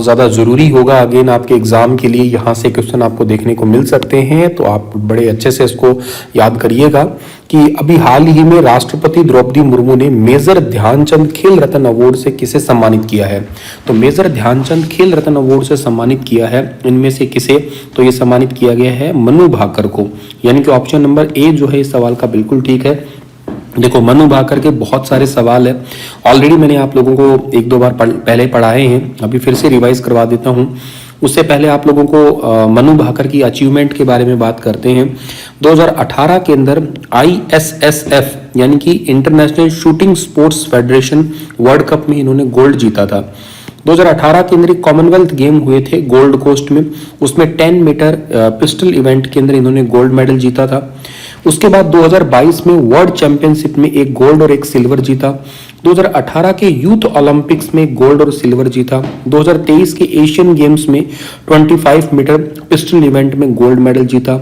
ज़्यादा ज़रूरी होगा। अगेन आपके एग्ज़ाम के लिए यहाँ से क्वेश्चन आपको देखने को मिल सकते हैं, तो आप बड़े अच्छे से इसको याद करिएगा कि अभी हाल ही में राष्ट्रपति द्रौपदी मुर्मू ने मेजर ध्यानचंद खेल रत्न अवार्ड से किसे सम्मानित किया है। तो मेजर ध्यानचंद खेल रत्न अवार्ड से सम्मानित किया है इनमें से किसे, तो ये सम्मानित किया गया है मनु भाकर को, यानी कि ऑप्शन नंबर ए जो है इस सवाल का बिल्कुल ठीक है। देखो मनु भाकर के बहुत सारे सवाल है, ऑलरेडी मैंने आप लोगों को एक दो बार पहले पढ़ाए हैं, अभी फिर से रिवाइज करवा देता हूं। उससे पहले आप लोगों को मनु भाकर की अचीवमेंट के बारे में बात करते हैं। 2018 के अंदर ISSF यानी कि international shooting sports federation world cup में इन्होंने गोल्ड जीता था। 2018 के अंदर कॉमनवेल्थ गेम हुए थे गोल्ड कोस्ट में, उसमें 10 मीटर पिस्टल इवेंट के अंदर इन्होंने गोल्ड मेडल जीता था। उसके बाद 2022 में वर्ल्ड चैंपियनशिप में एक गोल्ड और एक सिल्वर जीता। 2018 के यूथ ओलंपिक्स में गोल्ड और सिल्वर जीता। 2023 के एशियन गेम्स में 25 मीटर पिस्टल इवेंट में गोल्ड मेडल जीता।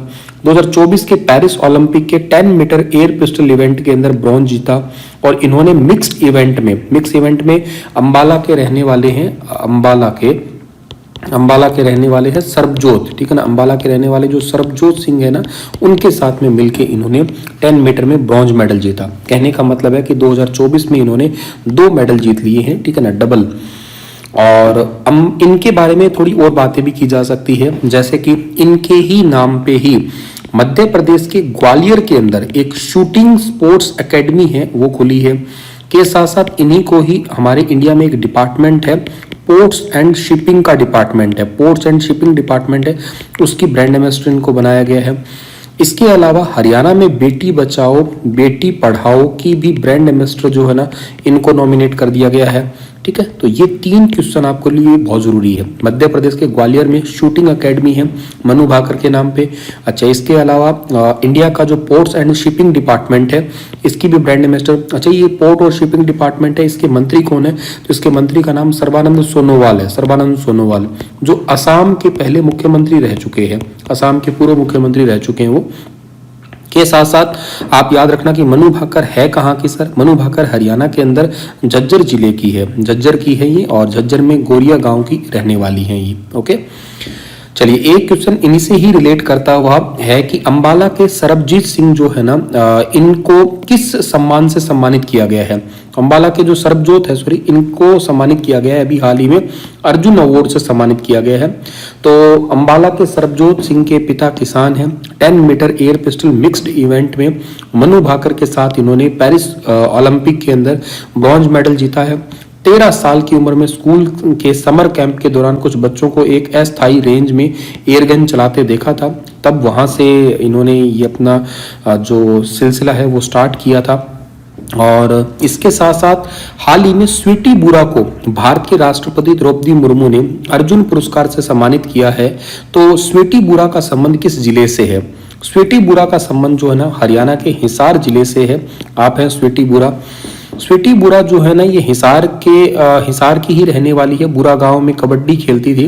2024 के पेरिस ओलंपिक के 10 मीटर एयर पिस्टल इवेंट के अंदर ब्रॉन्ज जीता। और इन्होंने मिक्स्ड इवेंट में अंबाला के रहने वाले हैं सरबजोत, ठीक है ना, अंबाला के रहने वाले जो सरबजोत सिंह है ना, उनके साथ में मिलके इन्होंने 10 मीटर में ब्रॉन्ज मेडल जीता। कहने का मतलब है कि 2024 में इन्होंने 2 मेडल जीत लिए हैं, ठीक है ना, डबल। और इनके बारे में थोड़ी और बातें भी की जा सकती है, जैसे कि इनके ही नाम पे ही मध्य प्रदेश के ग्वालियर के अंदर एक शूटिंग स्पोर्ट्स एकेडमी है, वो खुली है। के साथ साथ इन्हीं को ही हमारे इंडिया में एक डिपार्टमेंट है, पोर्ट्स एंड शिपिंग का डिपार्टमेंट है, पोर्ट्स एंड शिपिंग डिपार्टमेंट है, उसकी ब्रांड एम्बेसडर इनको बनाया गया है। इसके अलावा हरियाणा में बेटी बचाओ बेटी पढ़ाओ की भी ब्रांड एम्बेसडर जो है ना, इनको नॉमिनेट कर दिया गया है, ठीक है। तो ये 3 क्वेश्चन आपके लिए बहुत जरूरी है। मध्य प्रदेश के ग्वालियर में शूटिंग एकेडमी है मनु भाकर के नाम पे। अच्छा, इसके अलावा इंडिया का जो पोर्ट्स एंड शिपिंग डिपार्टमेंट है, इसकी भी ब्रांड एम्बेसडर। अच्छा, ये पोर्ट और शिपिंग डिपार्टमेंट है, इसके मंत्री कौन है, तो इसके मंत्री का नाम सर्बानंद सोनोवाल है, सर्बानंद सोनोवाल, जो असम के पहले मुख्यमंत्री रह चुके हैं, असम के पूर्व मुख्यमंत्री रह चुके हैं वो। के साथ साथ आप याद रखना कि मनु भाकर है कहाँ की सर, मनु भाकर हरियाणा के अंदर झज्जर जिले की है, झज्जर की है ये, और झज्जर में गोरिया गांव की रहने वाली है ये। ओके, चलिए एक क्वेश्चन इन्हीं से ही रिलेट करता हुआ है कि अंबाला के सरबजीत सिंह जो है ना, इनको किस सम्मान से सम्मानित किया गया है। अंबाला के जो सरबजोत है इनको सम्मानित किया गया है अभी हाल ही में अर्जुन अवार्ड से सम्मानित किया गया है। तो अंबाला के सरबजोत सिंह के पिता किसान हैं। 10 metre air pistol mixed event में मनु भाकर के साथ इन्होंने पेरिस ओलंपिक के अंदर ब्रॉन्ज मेडल जीता है। 13 साल की उम्र में स्कूल के समर कैंप के दौरान कुछ बच्चों को एक अस्थायी रेंज में एयरगन चलाते देखा था, तब वहां से इन्होंने ये अपना जो सिलसिला है वो स्टार्ट किया था। और इसके साथ साथ हाल ही में स्वीटी बुरा को भारत के राष्ट्रपति द्रौपदी मुर्मू ने अर्जुन पुरस्कार से सम्मानित किया है। तो स्वीटी बुरा का संबंध किस जिले से है? स्वीटी बुरा का संबंध जो है ना, हरियाणा के हिसार जिले से है। आप है स्वीटी बुरा। स्वीटी बुरा जो है ना, ये हिसार की ही रहने वाली है। बुरा गांव में कबड्डी खेलती थी।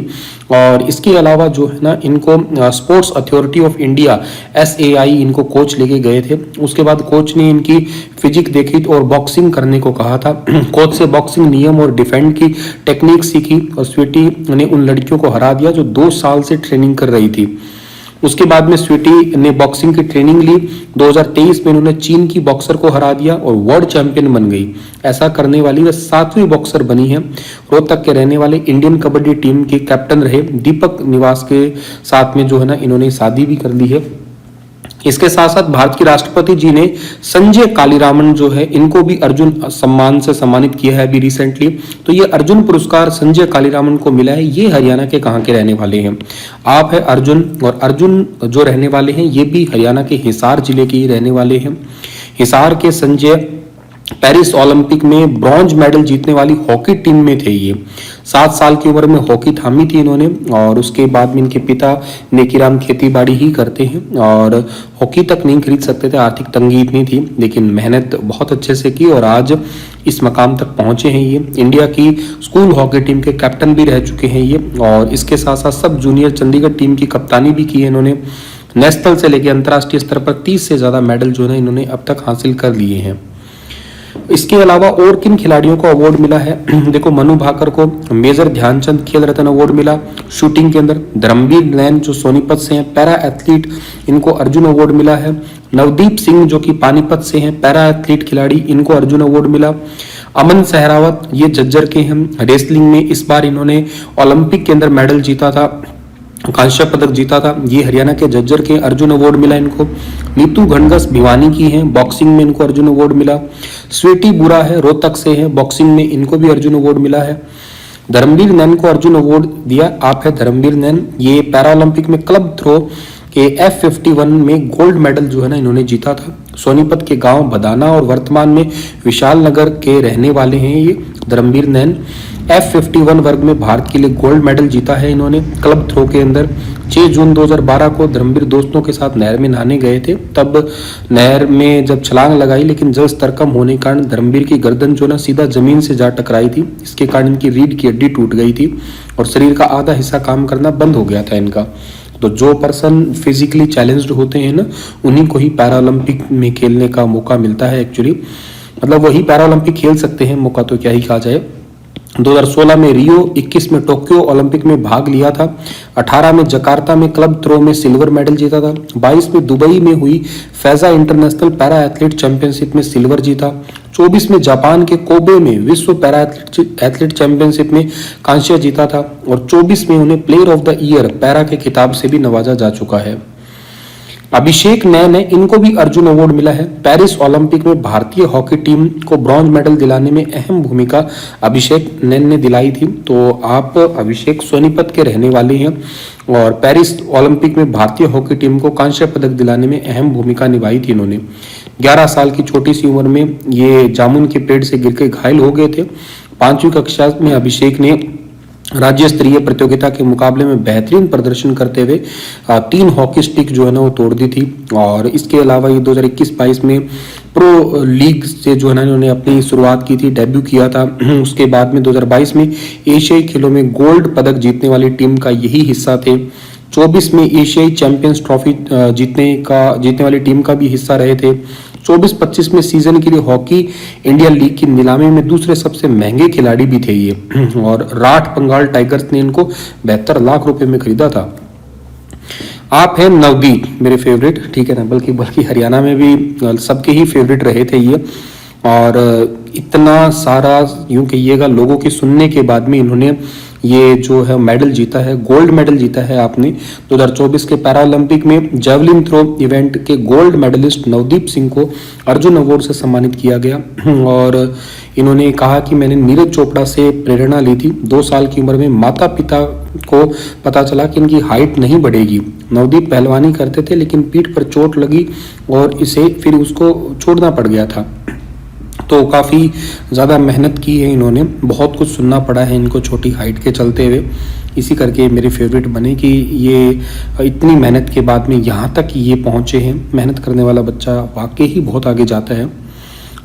और इसके अलावा जो है ना, इनको sports authority of India SAI इनको कोच लेके गए थे। उसके बाद कोच ने इनकी फिजिक देखी और बॉक्सिंग करने को कहा था। कोच से बॉक्सिंग नियम और डिफेंड की टेक्निक सीखी और स्वीटी ने उन लड़कियों को हरा दिया जो 2 साल से ट्रेनिंग कर रही थी। उसके बाद में स्वीटी ने बॉक्सिंग की ट्रेनिंग ली। 2023 में उन्होंने चीन की बॉक्सर को हरा दिया और वर्ल्ड चैंपियन बन गई। ऐसा करने वाली वह 7वीं बॉक्सर बनी है। रोहतक के रहने वाले इंडियन कबड्डी टीम के कैप्टन रहे दीपक निवास के साथ में जो है ना, इन्होंने शादी भी कर ली है। इसके साथ साथ भारत के राष्ट्रपति जी ने संजय कालीरामन जो है, इनको भी अर्जुन सम्मान से सम्मानित किया है अभी रिसेंटली। तो ये अर्जुन पुरस्कार संजय कालीरामन को मिला है। ये हरियाणा के कहाँ के रहने वाले हैं? आप है अर्जुन, और अर्जुन जो रहने वाले हैं ये भी हरियाणा के हिसार जिले के ही रहने वाले हैं। हिसार के संजय पेरिस ओलंपिक में ब्रॉन्ज मेडल जीतने वाली हॉकी टीम में थे। ये 7 साल की उम्र में हॉकी थामी थी इन्होंने। और उसके बाद में इनके पिता नेकीराम खेती बाड़ी ही करते हैं और हॉकी तक नहीं खरीद सकते थे, आर्थिक तंगी इतनी थी, लेकिन मेहनत बहुत अच्छे से की और आज इस मकाम तक पहुंचे हैं। ये इंडिया की स्कूल हॉकी टीम के कैप्टन भी रह चुके हैं ये। और इसके साथ साथ सब जूनियर चंडीगढ़ टीम की कप्तानी भी की है इन्होंने। नेशनल से लेकर अंतर्राष्ट्रीय स्तर पर 30 से ज्यादा मेडल जो है इन्होंने अब तक हासिल कर लिए हैं। इसके अलावा और किन खिलाड़ियों को अवार्ड मिला है? देखो, मनु भाकर को मेजर ध्यानचंद खेल रत्न अवार्ड मिला शूटिंग के अंदर। धर्मवीर नैन जो सोनीपत से हैं पैरा एथलीट, इनको अर्जुन अवार्ड मिला है। नवदीप सिंह जो कि पानीपत से हैं पैरा एथलीट खिलाड़ी, इनको अर्जुन अवार्ड मिला। अमन सहरावत ये झज्जर के हैं, रेसलिंग में इस बार इन्होंने ओलंपिक के अंदर मेडल जीता था, कांस्य पदक जीता था, ये हरियाणा के झज्जर के, अर्जुन अवार्ड मिला इनको। नीतू घनघस भिवानी की हैं, बॉक्सिंग में इनको अर्जुन अवार्ड मिला। स्वीटी बुरा है, रोहतक से है, बॉक्सिंग में इनको भी अर्जुन अवार्ड मिला है। धर्मवीर नैन को अर्जुन अवार्ड दिया, आप है धर्मवीर नैन, ये पैरा ओलंपिक में क्लब थ्रो के F51 में गोल्ड मेडल जो है ना इन्होंने जीता था। सोनीपत के गांव बदाना और वर्तमान में विशाल नगर के रहने वाले हैं ये धर्मवीर नैन। F51 वर्ग में भारत के लिए गोल्ड मेडल जीता है इन्होंने क्लब थ्रो के अंदर। 6 जून 2012 को धर्मवीर दोस्तों के साथ नहर में नहाने गए थे, तब नहर में जब छलांग लगाई लेकिन जल स्तर कम होने के कारण धर्मवीर की गर्दन जो ना सीधा जमीन से जा टकराई थी, इसके कारण इनकी रीढ़ की हड्डी टूट गई थी और शरीर का आधा हिस्सा काम करना बंद हो गया था इनका। तो जो पर्सन फिजिकली चैलेंज्ड होते हैं ना, उन्हीं को ही पैरा ओलंपिक में खेलने का मौका मिलता है एक्चुअली, मतलब वही पैरा ओलंपिक खेल सकते हैं, मौका तो क्या ही कहा जाए। 2016 में रियो, 21 में टोक्यो ओलंपिक में भाग लिया था, 18 में जकार्ता में क्लब थ्रो में सिल्वर मेडल जीता था, 22 में दुबई में हुई Faiza international para athlete championship में सिल्वर जीता, 24 में जापान के कोबे में विश्व पैरा एथलीट चैंपियनशिप में कांस्य जीता था और 24 में उन्हें player of the year para के खिताब से भी नवाजा जा चुका है। अभिषेक नैन है, इनको भी अर्जुन अवार्ड मिला है। पेरिस ओलंपिक में भारतीय हॉकी टीम को ब्रॉन्ज मेडल दिलाने में अहम भूमिका अभिषेक नैन ने दिलाई थी। तो आप अभिषेक सोनीपत के रहने वाले हैं और पेरिस ओलंपिक में भारतीय हॉकी टीम को कांस्य पदक दिलाने में अहम भूमिका निभाई थी इन्होंने। 11 साल की छोटी सी उम्र में ये जामुन के पेड़ से गिर के घायल हो गए थे। 5वीं कक्षा में अभिषेक ने राज्य स्तरीय प्रतियोगिता के मुकाबले में बेहतरीन प्रदर्शन करते हुए 3 हॉकी स्टिक जो है ना वो तोड़ दी थी। और इसके अलावा ये 2021-22 में प्रो लीग से जो है ना इन्होंने अपनी शुरुआत की थी, डेब्यू किया था। उसके बाद में 2022 में एशियाई खेलों में गोल्ड पदक जीतने वाली टीम का यही हिस्सा थे। 24 में एशियाई चैंपियंस ट्रॉफी जीतने वाली टीम का भी हिस्सा रहे थे। 24-25 में सीजन के लिए हॉकी इंडिया लीग की नीलामी में दूसरे सबसे महंगे खिलाड़ी भी थे ये और राठ बंगाल टाइगर्स ने इनको 72 लाख रुपए में खरीदा था। आप हैं नवदीप, मेरे फेवरेट, ठीक है ना, बल्कि हरियाणा में भी सबके ही फेवरेट रहे थे ये। और इतना सारा यूं कहिएगा लोगों के सुनने के बाद में इन्होंने ये जो है मेडल जीता है, गोल्ड मेडल जीता है आपने। 2024 के पैरा ओलंपिक में जेवलिन थ्रो इवेंट के गोल्ड मेडलिस्ट नवदीप सिंह को अर्जुन अवार्ड से सम्मानित किया गया। और इन्होंने कहा कि मैंने नीरज चोपड़ा से प्रेरणा ली थी। 2 साल की उम्र में माता पिता को पता चला कि इनकी हाइट नहीं बढ़ेगी। नवदीप पहलवानी करते थे लेकिन पीठ पर चोट लगी और इसे फिर उसको छोड़ना पड़ गया था। तो काफ़ी ज़्यादा मेहनत की है इन्होंने, बहुत कुछ सुनना पड़ा है इनको छोटी हाइट के चलते हुए, इसी करके मेरे फेवरेट बने कि ये इतनी मेहनत के बाद में यहाँ तक ये पहुँचे हैं। मेहनत करने वाला बच्चा वाकई ही बहुत आगे जाता है।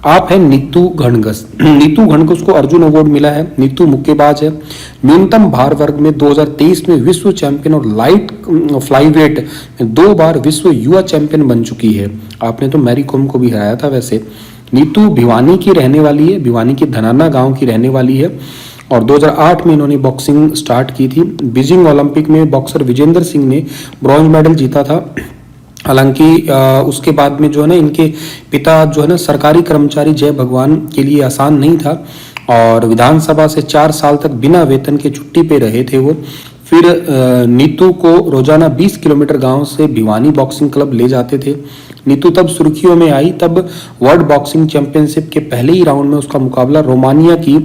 आप हैं नीतू घनघस। नीतू घनघस को अर्जुन अवार्ड मिला है। नीतू मुक्केबाज है, न्यूनतम भार वर्ग में 2023 में विश्व चैंपियन और लाइट फ्लाईवेट में 2 बार विश्व युवा चैंपियन बन चुकी है। आपने तो मैरी कॉम को भी हराया था वैसे। नीतू भिवानी की रहने वाली है, भिवानी के धनाना गांव की रहने वाली है और 2008 में इन्होंने बॉक्सिंग स्टार्ट की थी। बीजिंग ओलंपिक में बॉक्सर विजेंद्र सिंह ने ब्रॉन्ज मेडल जीता था। हालांकि उसके बाद में जो है ना इनके पिता जो है ना सरकारी कर्मचारी जय भगवान के लिए आसान नहीं था और विधानसभा से 4 साल तक बिना वेतन के छुट्टी पे रहे थे वो। फिर नीतू को रोजाना 20 किलोमीटर गांव से भिवानी बॉक्सिंग क्लब ले जाते थे। नीतू तब सुर्खियों में आई तब वर्ल्ड बॉक्सिंग चैंपियनशिप के पहले ही राउंड में उसका मुकाबला रोमानिया की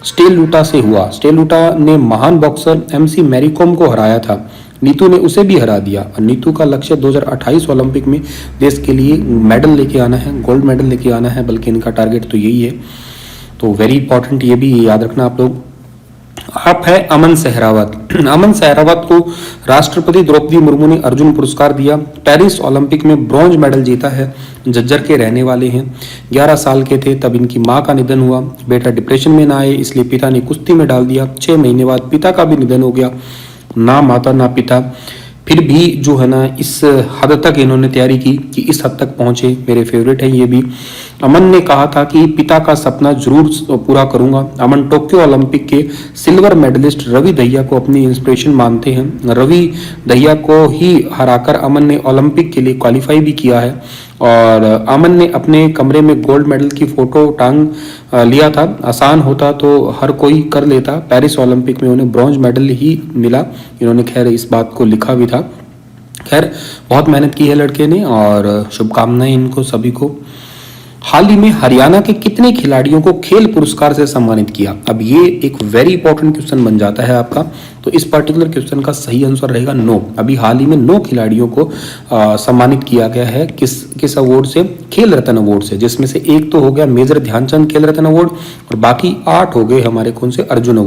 स्टेलुटा से हुआ। स्टेलुटा ने महान बॉक्सर MC मैरीकॉम को हराया था। नीतू ने उसे भी हरा दिया और नीतू का लक्ष्य 2028 ओलंपिक में देश के लिए मेडल लेके आना है, गोल्ड मेडल लेके आना है, बल्कि इनका टारगेट तो यही है। तो वेरी इंपॉर्टेंट, ये भी याद रखना आप लोग। आप है अमन सहरावत। अमन सहरावत को राष्ट्रपति द्रौपदी मुर्मू ने अर्जुन पुरस्कार दिया। पेरिस ओलंपिक में ब्रॉन्ज मेडल जीता है। झज्जर के रहने वाले हैं। 11 साल के थे तब इनकी मां का निधन हुआ। बेटा डिप्रेशन में ना आए इसलिए पिता ने कुश्ती में डाल दिया। 6 महीने बाद पिता का भी निधन हो गया। ना माता ना पिता, फिर भी जो है ना इस हद तक इन्होंने तैयारी की कि इस हद तक पहुंचे। मेरे फेवरेट है ये भी। अमन ने कहा था कि पिता का सपना जरूर पूरा करूंगा। अमन टोक्यो ओलंपिक के सिल्वर मेडलिस्ट रवि दहिया को अपनी इंस्पिरेशन मानते हैं। रवि दहिया को ही हराकर अमन ने ओलंपिक के लिए क्वालिफाई भी किया है और अमन ने अपने कमरे में गोल्ड मेडल की फोटो टांग लिया था। आसान होता तो हर कोई कर लेता। पेरिस ओलंपिक में उन्हें ब्रॉन्ज मेडल ही मिला। इन्होंने खैर इस बात को लिखा भी था। खैर बहुत मेहनत की है लड़के ने और शुभकामनाएं इनको सभी को। हाल ही में हरियाणा के कितने खिलाड़ियों को खेल पुरस्कार से सम्मानित किया? अब ये एक वेरी इंपॉर्टेंट क्वेश्चन बन जाता है आपका। तो इस पर्टिकुलर क्वेश्चन का सही आंसर रहेगा 9। अभी हाल ही में 9 खिलाड़ियों को सम्मानित किया गया है। किस अवार्ड से? खेल रत्न अवार्ड से, जिसमें से एक तो हो गया मेजर ध्यानचंद खेल रत्न अवार्ड और बाकी 8 हो गए हमारे कौन से अर्जुन अवार्ड।